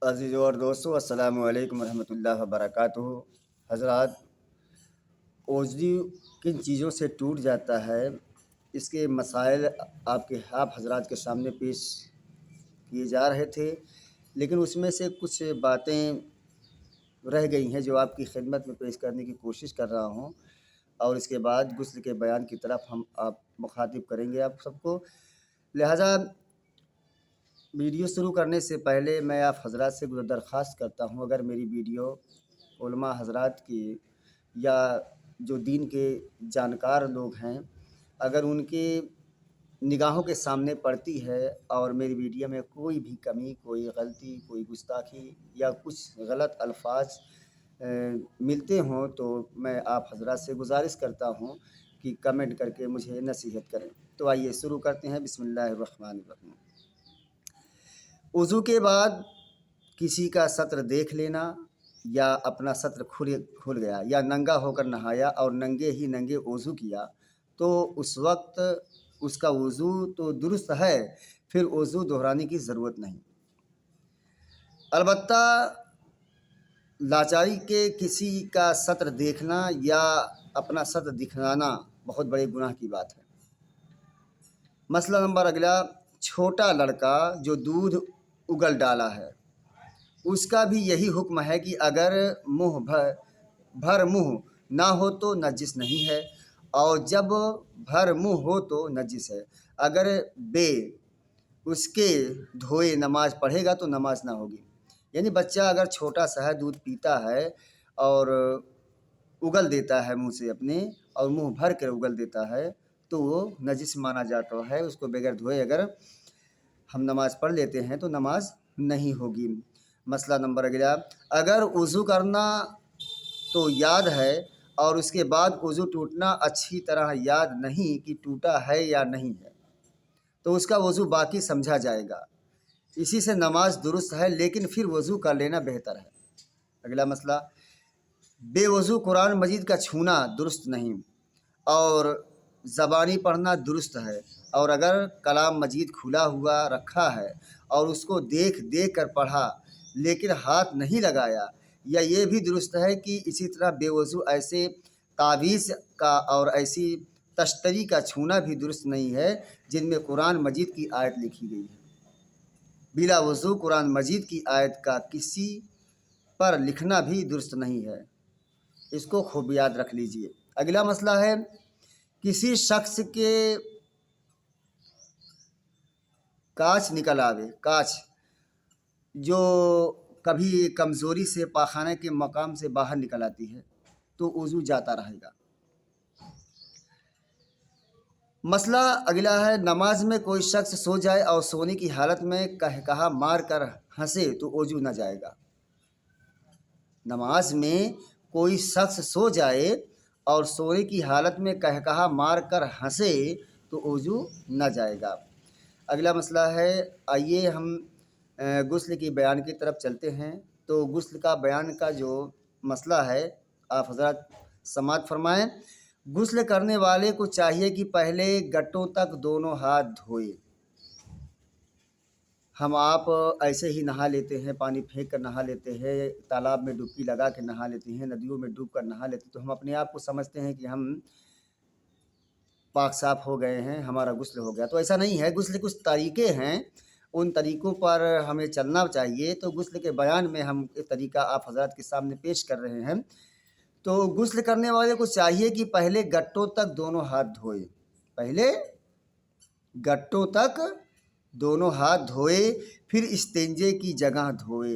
अज़ीज़ और दोस्तों, अस्सलामु अलैकुम रहमतुल्लाहि व बरकातुहू। हज़रात, ओज़ू किन चीज़ों से टूट जाता है, इसके मसाइल आप हज़रात के सामने पेश किए जा रहे थे, लेकिन उसमें से कुछ बातें रह गई हैं जो आपकी खिदमत में पेश करने की कोशिश कर रहा हूँ। और इसके बाद गुस्ल के बयान की तरफ आप मुखातिब करेंगे आप सबको। लिहाजा वीडियो शुरू करने से पहले मैं आप हज़रात से दरख्वास्त करता हूँ, अगर मेरी वीडियो उलमा हज़रात की या जो दीन के जानकार लोग हैं, अगर उनके निगाहों के सामने पड़ती है और मेरी वीडियो में कोई भी कमी, कोई गलती, कोई गुस्ताखी या कुछ गलत अल्फाज मिलते हों, तो मैं आप हज़रात से गुजारिश करता हूँ कि कमेंट करके मुझे नसीहत करें। तो आइए शुरू करते हैं। बिस्मिल्लाहिर्रहमानिर्रहीम। वज़ू के बाद किसी का सत्र देख लेना या अपना सत्र खुल गया या नंगा होकर नहाया और नंगे ही नंगे वज़ू किया, तो उस वक्त उसका वज़ू तो दुरुस्त है, फिर वज़ू दोहराने की ज़रूरत नहीं। अलबत्ता लाचारी के किसी का सत्र देखना या अपना सत्र दिखलाना बहुत बड़े गुनाह की बात है। मसला नंबर अगला, छोटा लड़का जो दूध उगल डाला है, उसका भी यही हुक्म है कि अगर मुँह भर मुँह ना हो तो नजिस नहीं है, और जब भर मुँह हो तो नजिस है। अगर उसके धोए नमाज पढ़ेगा तो नमाज ना होगी। यानी बच्चा अगर छोटा सा है, दूध पीता है और उगल देता है मुँह से अपने, और मुँह भर कर उगल देता है, तो वो नजिस माना जाता है। उसको बगैर धोए अगर हम नमाज़ पढ़ लेते हैं तो नमाज नहीं होगी। मसला नंबर अगला, अगर वज़ू करना तो याद है और उसके बाद वज़ू टूटना अच्छी तरह याद नहीं कि टूटा है या नहीं है, तो उसका वज़ू बाकी समझा जाएगा। इसी से नमाज दुरुस्त है, लेकिन फिर वज़ू कर लेना बेहतर है। अगला मसला, बेवज़ू कुरान मजीद का छूना दुरुस्त नहीं और ज़बानी पढ़ना दुरुस्त है। और अगर कलाम मजीद खुला हुआ रखा है और उसको देख कर पढ़ा लेकिन हाथ नहीं लगाया, या ये भी दुरुस्त है कि इसी तरह बेवज़ू ऐसे तावीज़ का और ऐसी तश्तरी का छूना भी दुरुस्त नहीं है जिनमें कुरान मजीद की आयत लिखी गई है। बिला वज़ू कुरान मजीद की आयत का किसी पर लिखना भी दुरुस्त नहीं है। इसको खूब याद रख लीजिए। अगला मसला है, किसी शख्स के कांच निकल आवे, कांच जो कभी कमज़ोरी से पाखाने के मकाम से बाहर निकल आती है, तो वज़ू जाता रहेगा। मसला अगला है, नमाज में कोई शख्स सो जाए और सोने की हालत में कहकहा मार कर हंसे तो वज़ू न जाएगा। नमाज में कोई शख्स सो जाए और सोने की हालत में कहकहा मार कर हंसे तो वज़ू न जाएगा। अगला मसला है, आइए हम गुस्ल की बयान की तरफ चलते हैं। तो गुस्ल का बयान का जो मसला है, आप हज़रात समाअत फरमाएँ। गुस्ल करने वाले को चाहिए कि पहले गट्टों तक दोनों हाथ धोए। हम आप ऐसे ही नहा लेते हैं, पानी फेंक कर नहा लेते हैं, तालाब में डुबकी लगा के नहा लेते हैं, नदियों में डूब कर नहा लेते हैं, तो हम अपने आप को समझते हैं कि हम पाक साफ़ हो गए हैं, हमारा गुस्ल हो गया। तो ऐसा नहीं है। गुस्ल के कुछ तरीक़े हैं, उन तरीक़ों पर हमें चलना चाहिए। तो गुस्ल के बयान में हम एक तरीक़ा आप हज़रात के सामने पेश कर रहे हैं। तो गुस्ल करने वाले को चाहिए कि पहले गट्टों तक दोनों हाथ धोए, पहले गट्टों तक दोनों हाथ धोए, फिर इस्तिंजे की जगह धोए।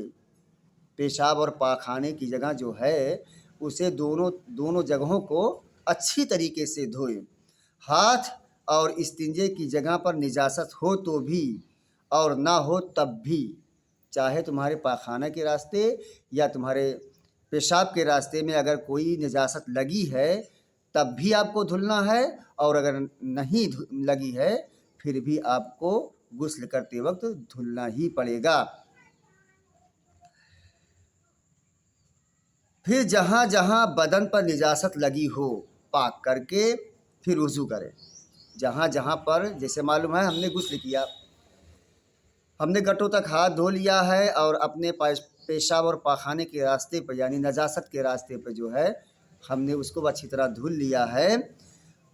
पेशाब और पाखाने की जगह जो है, उसे दोनों जगहों को अच्छी तरीके से धोए। हाथ और इस्तिंजे की जगह पर निजासत हो तो भी और ना हो तब भी, चाहे तुम्हारे पाखाना के रास्ते या तुम्हारे पेशाब के रास्ते में अगर कोई निजासत लगी है तब भी आपको धुलना है, और अगर नहीं लगी है फिर भी आपको गुस्ल करते वक्त धुलना ही पड़ेगा। फिर जहाँ जहाँ बदन पर निजासत लगी हो, पाक करके फिर वज़ू करें। जहाँ जहाँ पर, जैसे मालूम है हमने गुस्ल किया, हमने घुटनों तक हाथ धो लिया है और अपने पेशाब और पाखाने के रास्ते पर यानी नजासत के रास्ते पर जो है हमने उसको अच्छी तरह धुल लिया है।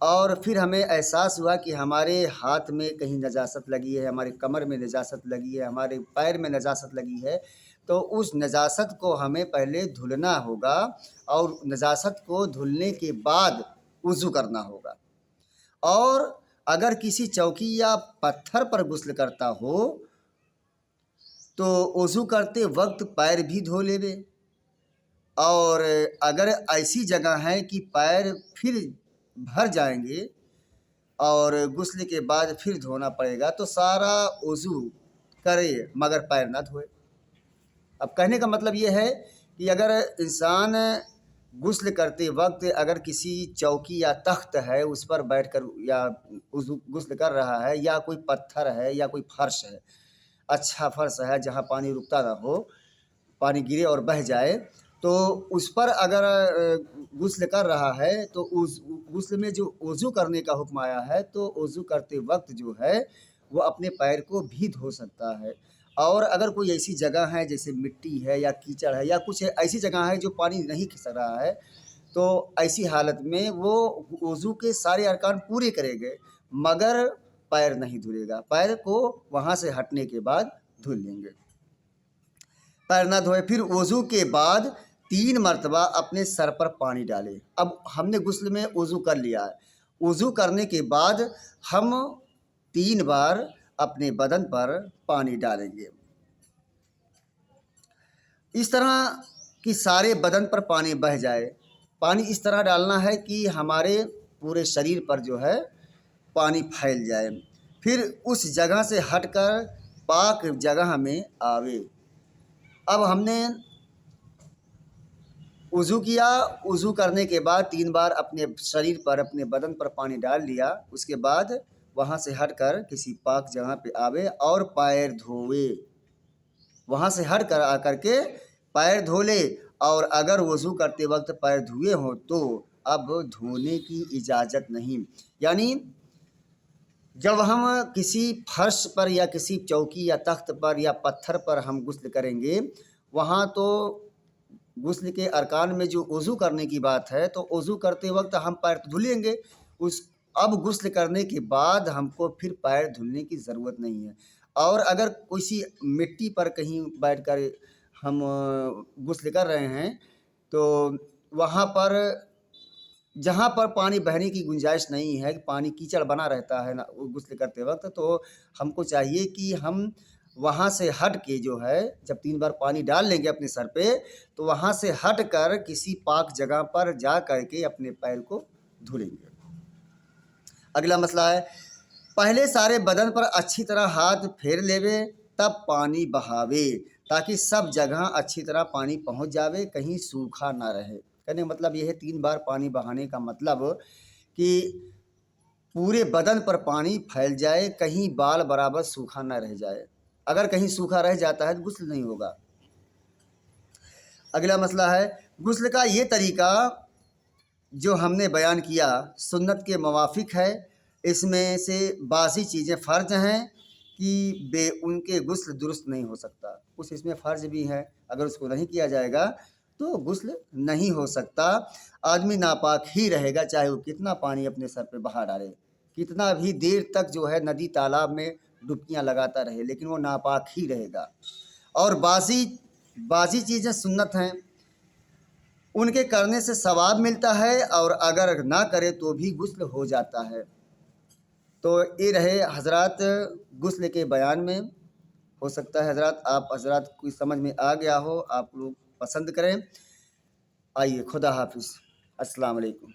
और फिर हमें एहसास हुआ कि हमारे हाथ में कहीं नजासत लगी है, हमारे कमर में नजासत लगी है, हमारे पैर में नजासत लगी है, तो उस नजासत को हमें पहले धुलना होगा और नजासत को धुलने के बाद वज़ू करना होगा। और अगर किसी चौकी या पत्थर पर गुस्ल करता हो तो वज़ू करते वक्त पैर भी धो लेवे। और अगर ऐसी जगह है कि पैर फिर भर जाएंगे और गुस्ल के बाद फिर धोना पड़ेगा तो सारा वज़ू करे मगर पैर ना धोए। अब कहने का मतलब ये है कि अगर इंसान गुस्ल करते वक्त अगर किसी चौकी या तख्त है उस पर बैठकर या गुस्ल कर रहा है, या कोई पत्थर है या कोई फर्श है, अच्छा फर्श है जहाँ पानी रुकता ना हो, पानी गिरे और बह जाए, तो उस पर अगर गुस्ल कर रहा है तो उस गुस्ल में जो वज़ू करने का हुक्म आया है तो वज़ू करते वक्त जो है वो अपने पैर को भी धो सकता है। और अगर कोई ऐसी जगह है जैसे मिट्टी है या कीचड़ है या कुछ ऐसी जगह है जो पानी नहीं खिसक रहा है, तो ऐसी हालत में वो वज़ू के सारे अरकान पूरे करेंगे मगर पैर नहीं धुलेगा। पैर को वहाँ से हटने के बाद धुल लेंगे। पैर ना धोए। फिर वज़ू के बाद 3 मरतबा अपने सर पर पानी डालें। अब हमने गुस्ल में वज़ू कर लिया है, वज़ू करने के बाद हम 3 बार अपने बदन पर पानी डालेंगे। इस तरह कि सारे बदन पर पानी बह जाए। पानी इस तरह डालना है कि हमारे पूरे शरीर पर जो है पानी फैल जाए, फिर उस जगह से हटकर पाक जगह में आवे। अब हमने वज़ू किया, वज़ू करने के बाद 3 बार अपने शरीर पर अपने बदन पर पानी डाल लिया, उसके बाद वहाँ से हटकर किसी पाक जगह पे आवे और पैर धोवे। वहाँ से हट कर आकर के पैर धो ले। और अगर वज़ू करते वक्त पैर धुए हों तो अब धोने की इजाज़त नहीं। यानी जब हम किसी फर्श पर या किसी चौकी या तख्त पर या पत्थर पर हम गुस्ल करेंगे, वहाँ तो गुस्ल के अरकान में जो वज़ू करने की बात है तो वज़ू करते वक्त हम पैर तो धुलेंगे। अब गुस्ल करने के बाद हमको फिर पैर धुलने की ज़रूरत नहीं है। और अगर किसी मिट्टी पर कहीं बैठकर हम गुस्ल कर रहे हैं तो वहाँ पर जहाँ पर पानी बहने की गुंजाइश नहीं है, पानी कीचड़ बना रहता है ना गुस्ल करते वक्त, तो हमको चाहिए कि हम वहाँ से हट के जो है जब 3 बार पानी डाल लेंगे अपने सर पे तो वहाँ से हट कर किसी पाक जगह पर जा कर के अपने पैर को धुलेंगे। अगला मसला है, पहले सारे बदन पर अच्छी तरह हाथ फेर लेवे तब पानी बहावे ताकि सब जगह अच्छी तरह पानी पहुँच जावे, कहीं सूखा ना रहे। कहने का मतलब यह है 3 बार पानी बहाने का मतलब कि पूरे बदन पर पानी फैल जाए, कहीं बाल बराबर सूखा ना रह जाए। अगर कहीं सूखा रह जाता है तो गुस्ल नहीं होगा। अगला मसला है, गुस्ल का ये तरीका जो हमने बयान किया सुन्नत के मुवाफिक है। इसमें से बासी चीज़ें फ़र्ज हैं कि उनके गुस्ल दुरुस्त नहीं हो सकता। कुछ इसमें फ़र्ज भी है, अगर उसको नहीं किया जाएगा तो गुस्ल नहीं हो सकता। आदमी नापाक ही रहेगा चाहे वो कितना पानी अपने सर पे बहा डाले, कितना भी देर तक जो है नदी तालाब में डुबकियां लगाता रहे, लेकिन वो नापाक ही रहेगा। और बासी चीज़ें सुन्नत हैं, उनके करने से सवाब मिलता है और अगर ना करे तो भी गुस्ल हो जाता है। तो ये रहे हजरात गुस्ल के बयान में। हो सकता है हजरात कोई समझ में आ गया हो, आप लोग पसंद करें। आइए, खुदा हाफिज़, अस्सलाम वालेकुम।